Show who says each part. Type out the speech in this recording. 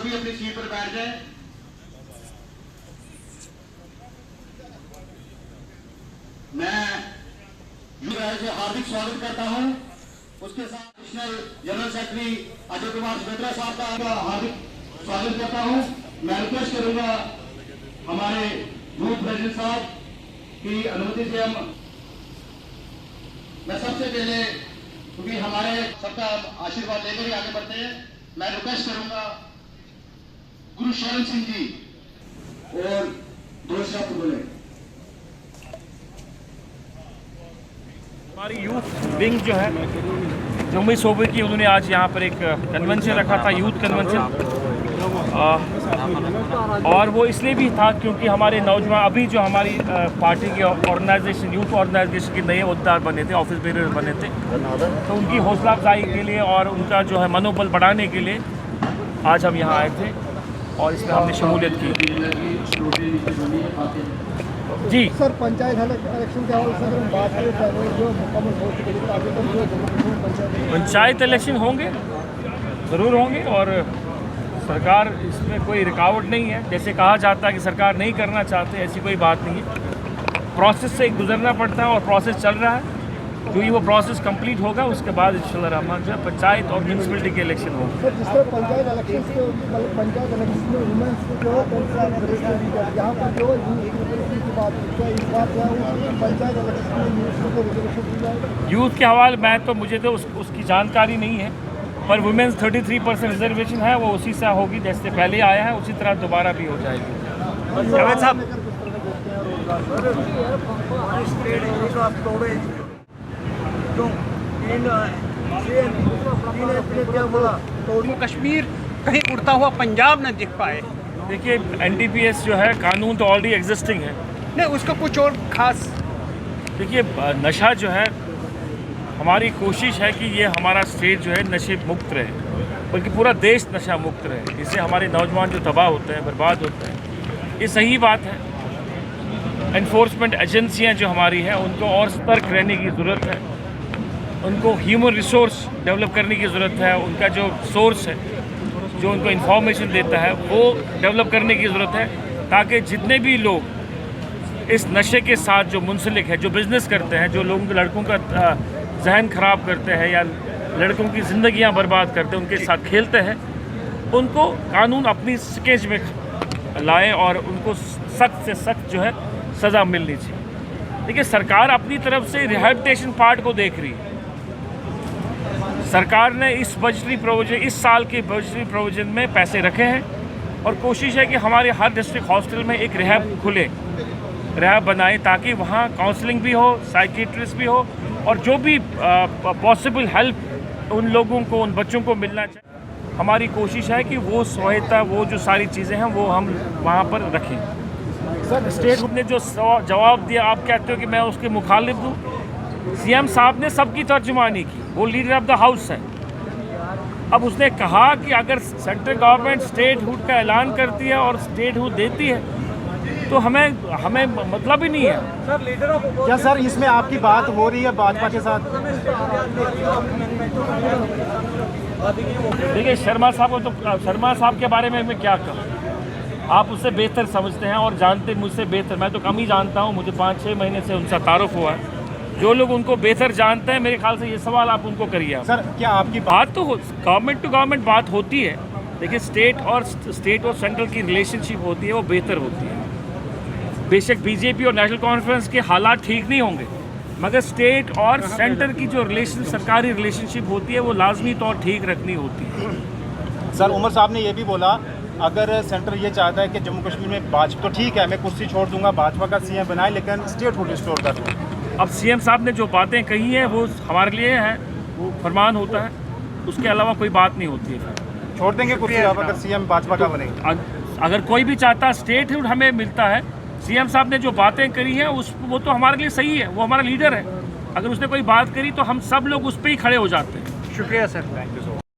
Speaker 1: सभी अपनी सीट पर बैठ जाएं। मैं यूएस से हार्दिक स्वागत करता हूं। उसके साथ national general secretary Ajay Kumar Subhadra साहब का हार्दिक स्वागत करता हूं। मैं रिक्वेस्ट करूंगा हमारे यूथ प्रेसिडेंट साहब की अनुमति से मैं सबसे पहले, क्योंकि हमारे सबका आशीर्वाद लेकर ही आगे बढ़ते हैं, मैं रिक्वेस्ट करूंगा गुरु शरण सिंह जी और 2 शब्द बोले।
Speaker 2: हमारी यूथ विंग जो है जम्मू सूबे की, उन्होंने आज यहाँ पर एक कन्वेंशन रखा था, यूथ कन्वेंशन। और वो इसलिए भी था क्योंकि हमारे नौजवान अभी जो हमारी पार्टी की ऑर्गेनाइजेशन, यूथ ऑर्गेनाइजेशन के नए उद्दार बने थे, ऑफिस बेरर बने थे, तो उनकी हौसला अफजाई के लिए और उनका जो है मनोबल बढ़ाने के लिए आज हम यहाँ आए थे और इसमें हमने शमूलियत की। जी
Speaker 3: सर, पंचायत इलेक्शन के हवाले से हम बात करें जो मुकम्मल हो चुके हैं,
Speaker 2: पंचायत इलेक्शन होंगे, ज़रूर होंगे और सरकार इसमें कोई रुकावट नहीं है। जैसे कहा जाता है कि सरकार नहीं करना चाहते, ऐसी कोई बात नहीं है। प्रोसेस से गुजरना पड़ता है और प्रोसेस चल रहा है। जो ही वो प्रोसेस कंप्लीट होगा उसके बाद इंशाल्लाह रहमान जो पंचायत और म्यूनसिपलिटी के इलेक्शन होंगे।
Speaker 3: सर, जिस तरह पंचायत इलेक्शन में वुमेन्स को जो यहाँ पर जो की बात है, इस बात पंचायत इलेक्शन में
Speaker 2: यूथ के हवाले मैं तो मुझे तो उसकी जानकारी नहीं है, पर वुमेन्स 33% रिजर्वेशन है, वो उसी से होगी जैसे पहले आया है, उसी तरह दोबारा भी हो जाएगी। जावेद साहब,
Speaker 4: जम्मू कश्मीर कहीं उड़ता हुआ पंजाब न दिख पाए।
Speaker 2: देखिए NDPS जो है कानून तो ऑलरेडी एग्जिस्टिंग है।
Speaker 4: नहीं, उसका कुछ और खास।
Speaker 2: देखिए नशा जो है, हमारी कोशिश है कि ये हमारा स्टेट जो है नशे मुक्त रहे, बल्कि पूरा देश नशा मुक्त रहे। इससे हमारे नौजवान जो तबाह होते हैं, बर्बाद होते हैं, ये सही बात है। एनफोर्समेंट एजेंसियां जो हमारी हैं उनको और सतर्क रहने की ज़रूरत है, उनको ह्यूमन रिसोर्स डेवलप करने की ज़रूरत है, उनका जो सोर्स है जो उनको इंफॉर्मेशन देता है वो डेवलप करने की ज़रूरत है, ताकि जितने भी लोग इस नशे के साथ जो मुंसलिक है, जो बिज़नेस करते हैं, जो लोगों के लड़कों का जहन ख़राब करते हैं या लड़कों की ज़िंदगियां बर्बाद करते हैं, उनके साथ खेलते हैं, उनको कानून अपनी स्केच में लाए और उनको सख्त से सख्त जो है सज़ा मिलनी चाहिए। देखिए सरकार अपनी तरफ से रिहैबिलिटेशन पार्ट को देख रही है। सरकार ने इस बजटरी प्रोविजन, इस साल के बजटरी प्रोविजन में पैसे रखे हैं और कोशिश है कि हमारे हर डिस्ट्रिक्ट हॉस्टल में एक रिहैब खुले, रिहैब बनाएं, ताकि वहाँ काउंसलिंग भी हो, साइकियाट्रिस्ट भी हो और जो भी पॉसिबल हेल्प उन लोगों को, उन बच्चों को मिलना चाहिए। हमारी कोशिश है कि वो सहायता, वो जो सारी चीज़ें हैं वो हम वहाँ पर रखें। सर, स्टेट ने जो जवाब दिया, आप कहते हो कि मैं उसके मुखालिफ हूँ। CM साहब ने सबकी तर्जुमानी की, वो लीडर ऑफ द हाउस है। अब उसने कहा कि अगर सेंट्रल गवर्नमेंट स्टेटहुड का ऐलान करती है और स्टेटहुड देती है तो हमें मतलब ही नहीं है।
Speaker 3: क्या सर इसमें आपकी बात हो रही है भाजपा के साथ?
Speaker 2: देखिए शर्मा साहब के बारे में मैं क्या कहूँ, आप उससे बेहतर समझते हैं और जानते मुझसे बेहतर। मैं तो कम ही जानता हूँ, मुझे 5-6 महीने से उनका तारुफ हुआ है। जो लोग उनको बेहतर जानते हैं, मेरे ख्याल से ये सवाल आप उनको करिए।
Speaker 3: सर, क्या आपकी
Speaker 2: बात तो गवर्नमेंट टू गवर्नमेंट बात होती है, लेकिन स्टेट और सेंट्रल की रिलेशनशिप होती है, वो बेहतर होती है। बेशक BJP और नेशनल कॉन्फ्रेंस के हालात ठीक नहीं होंगे, मगर स्टेट और सेंटर की जो सरकारी रिलेशनशिप होती है वो लाजमी तौर ठीक रखनी होती है।
Speaker 3: सर, उमर साहब ने ये भी बोला, अगर सेंटर ये चाहता है कि जम्मू कश्मीर में भाजपा, तो ठीक है मैं कुर्सी छोड़ दूंगा, भाजपा का CM बनाए, लेकिन स्टेटहुड रिस्टोर कर दूँ।
Speaker 2: अब CM साहब ने जो बातें कही हैं वो हमारे लिए है, वो फरमान होता है, उसके अलावा कोई बात नहीं होती है।
Speaker 3: छोड़ देंगे कुर्सी आप अगर CM भाजपा का बनेंगे?
Speaker 2: अगर कोई भी चाहता स्टेटहुड हमें मिलता है, CM साहब ने जो बातें करी हैं वो तो हमारे लिए सही है, वो हमारा लीडर है। अगर उसने कोई बात करी तो हम सब लोग उस पर ही खड़े हो जाते हैं।
Speaker 4: शुक्रिया sir, thank you so much.